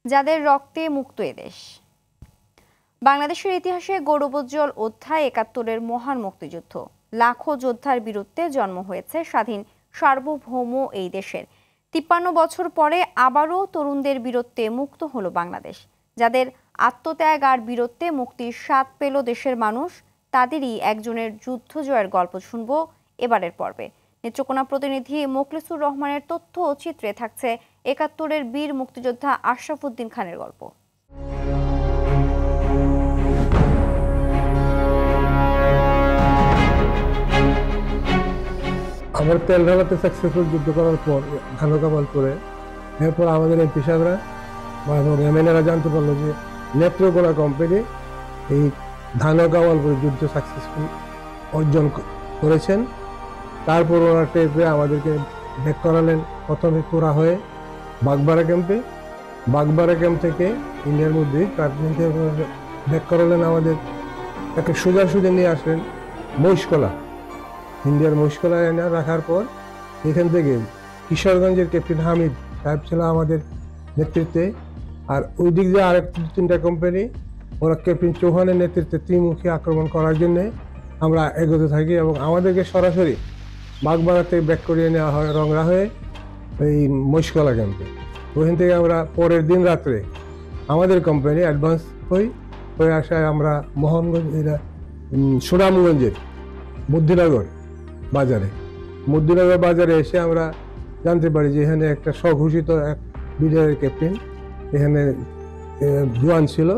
যাদের রক্তে মুক্ত এদেশ। বাংলাদেশের ইতিহাসে গৌরবোজ্জ্বল অধ্যায় ৭১-এর মহান মুক্তিযুদ্ধ। লাখো যোদ্ধার বীরত্বে জন্ম হয়েছে স্বাধীন সার্বভৌম এই দেশের। ৫৩ বছর পরে আবারও তরুণদের বীরত্বে মুক্ত হলো বাংলাদেশ। যাদের আত্মত্যাগ আর বীরত্বে মুক্তির স্বাদ পেল দেশের মানুষ, তাদেরই একজনের যুদ্ধ জয়ের গল্প শুনব এবারের পর্বে। নেত্রকোনা প্রতিনিধি মোখলেসুর রহমানের তথ্য ও চিত্রে থাকছে ৭১-এর বীর মুক্তিযোদ্ধা আশরাফ উদ্দিন খানের গল্প। আমরা তেল ঢালাতে সাকসেসফুল যুদ্ধ করার পর ধানো কামাল করে এরপর আমাদের এমপি সাহেবরা বা এমএনএরা জানতে পারলো যে নেত্রকোনা কোম্পানি এই ধানো কামাল করে যুদ্ধ সাকসেসফুল অর্জন করেছেন। তারপর ওনারা টেপে আমাদেরকে ব্যাক করালেন প্রথমে তোরা হয়ে বাগবাড়া ক্যাম্পে। বাগবাড়া ক্যাম্প থেকে ইন্ডিয়ার মধ্যে কার্যনিতে ব্যাক করালেন আমাদের, একটা সোজাসুজি নিয়ে আসলেন মহিষকলা, ইন্ডিয়ার মহিষকলায় এনে রাখার পর এখান থেকে কিশোরগঞ্জের ক্যাপ্টেন হামিদ সাহেব ছিল আমাদের নেতৃত্বে। আর ওই দিক দিয়ে আরেক ৩টা কোম্পানি ওরা ক্যাপ্টেন চৌহানের নেতৃত্বে ত্রিমুখী আক্রমণ করার জন্যে আমরা এগোতে থাকি এবং আমাদেরকে সরাসরি বাগবাড়া থেকে ব্যাক করিয়ে নেওয়া হয় রংরা হয়ে এই মহিষকলা ক্যাম্পে। ওইখান থেকে আমরা পরের দিন রাত্রে আমাদের কোম্পানি অ্যাডভান্স হয়ে আসায় আমরা মোহনগঞ্জ সুনামগঞ্জের মধ্যনগর বাজারে এসে আমরা জানতে পারি যে এখানে একটা স্বঘোষিত এক বিডিআরের ক্যাপ্টেন এখানে জোয়ান ছিল,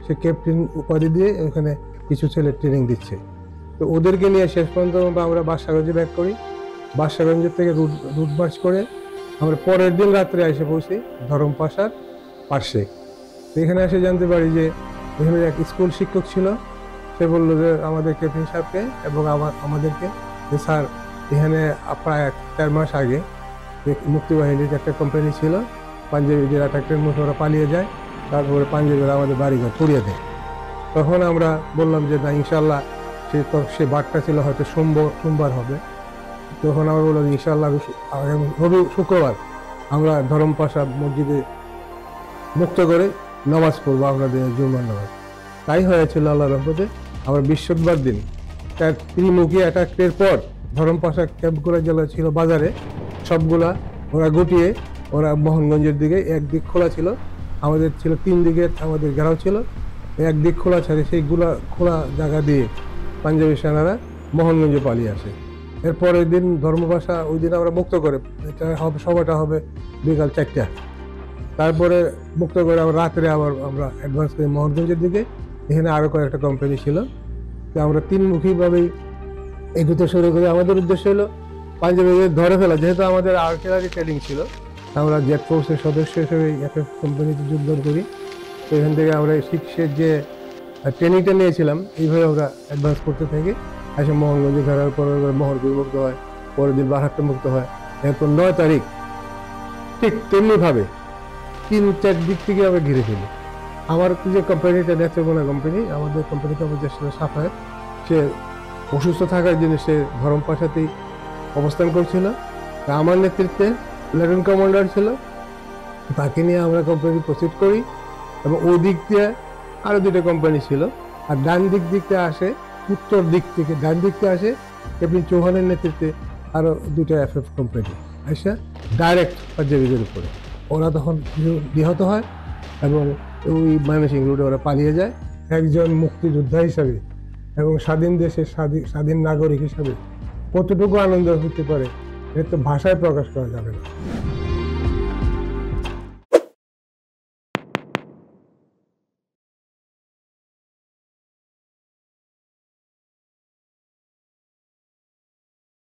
সে ক্যাপ্টেন উপাধি দিয়ে এখানে কিছু ছেলে ট্রেনিং দিচ্ছে। তো ওদেরকে নিয়ে শেষ পর্যন্ত আমরা বাদশাগঞ্জে ব্যাক করি। বাদশাগঞ্জের থেকে রুট মার্চ করে আমরা পরের দিন রাত্রে এসে পৌঁছি ধরমপাশার পার্শ্বে। এখানে এসে জানতে পারি যে এখানে এক স্কুল শিক্ষক ছিল, সে বললো যে আমাদের ক্যাপ্টেন সাহেবকে এবং আমাদেরকে যে স্যার এখানে প্রায় ৪ মাস আগে মুক্তিবাহিনীর একটা কোম্পানি ছিল, পাঞ্জাবিদের অ্যাটাকের মুখে ওরা পালিয়ে যায়, তারপরে পাঞ্জাবিরা আমাদের বাড়িঘর পুড়িয়ে দেয়। তখন আমরা বললাম যে না ইনশাল্লাহ সে বারটা ছিল হয়তো সোমবার হবে। তখন আমরা বললাম ইনশাল্লাহ শুক্রবার আমরা ধরমপাশা মসজিদে মুক্ত করে নামাজ পড়বো, আপনাদের জুম্মার নামাজ। তাই হয়েছিল আল্লাহর রহমতে। আমরা বৃহস্পতিবার দিন তার ত্রিমুখী অ্যাটাকের পর ধরমপাশা ক্যাম্পগুলো যেগুলো ছিল বাজারে সবগুলা ওরা গুটিয়ে ওরা মোহনগঞ্জের দিকে, একদিক খোলা ছিল, আমাদের ছিল 3 দিকে আমাদের ঘেরাও ছিল, একদিক খোলা ছিল, সেইগুলা খোলা জায়গা দিয়ে পাঞ্জাবি সেনারা মোহনগঞ্জে পালিয়ে আসে। এরপরের দিন ধর্মপাশা ওই দিন আমরা মুক্ত করে, এটা হবে সময়টা হবে বিকাল 4টা। তারপরে মুক্ত করে আমরা রাত্রে আবার আমরা অ্যাডভান্স করি মোহনগঞ্জের দিকে। এখানে আরও কয়েকটা কোম্পানি ছিল, তো আমরা 3মুখীভাবেই এগোতে শুরু করি। আমাদের উদ্দেশ্য হলো পাঞ্জাবিদের ধরে ফেলা, যেহেতু আমাদের আর্টিলারি ট্রেনিং ছিল, আমরা জেট ফোর্সের সদস্য হিসেবে একটা কোম্পানিতে যোগদান করি। তো এখান থেকে আমরা শিক্ষের যে ট্রেনিংটা নিয়েছিলাম এইভাবে আমরা অ্যাডভান্স করতে থাকি। এসে মোহনগঞ্জে ফেরার পর মোহরপুর মুক্ত হয়, পরের দিন বারহাট্টা মুক্ত হয়। এরপর 9 তারিখ ঠিক তেমনিভাবে 3-4 দিক থেকে আমরা ঘিরে ফেলি। আমার যে কোম্পানিটা নেত্রকোনা কোম্পানি, আমাদের কোম্পানিতে আমার যে সাফায়েত, সে অসুস্থ থাকার জন্য সে ধরমপাশাতেই অবস্থান করছিল। তা আমার নেতৃত্বে লেফটেন্যান্ট কমান্ডার ছিল, তাকে নিয়ে আমরা কোম্পানি প্রসিড করি এবং ওই দিক দিয়ে আরও 2টা কোম্পানি ছিল। আর ডান দিকতে আসে, উত্তর দিক থেকে ডান দিকতে আসে ক্যাপ্টেন চৌহানের নেতৃত্বে আরও 2টা এফএফ কোম্পানি আসে ডাইরেক্ট পাঞ্জাবিদের উপরে। ওরা তখন নিহত হয় এবং ওই ময়মনসিংহ রোডে ওরা পালিয়ে যায়। একজন মুক্তিযোদ্ধা হিসাবে এবং স্বাধীন দেশের স্বাধীন নাগরিক হিসাবে কতটুকু আনন্দ হতে পারে এটা তো ভাষায় প্রকাশ করা যাবে না।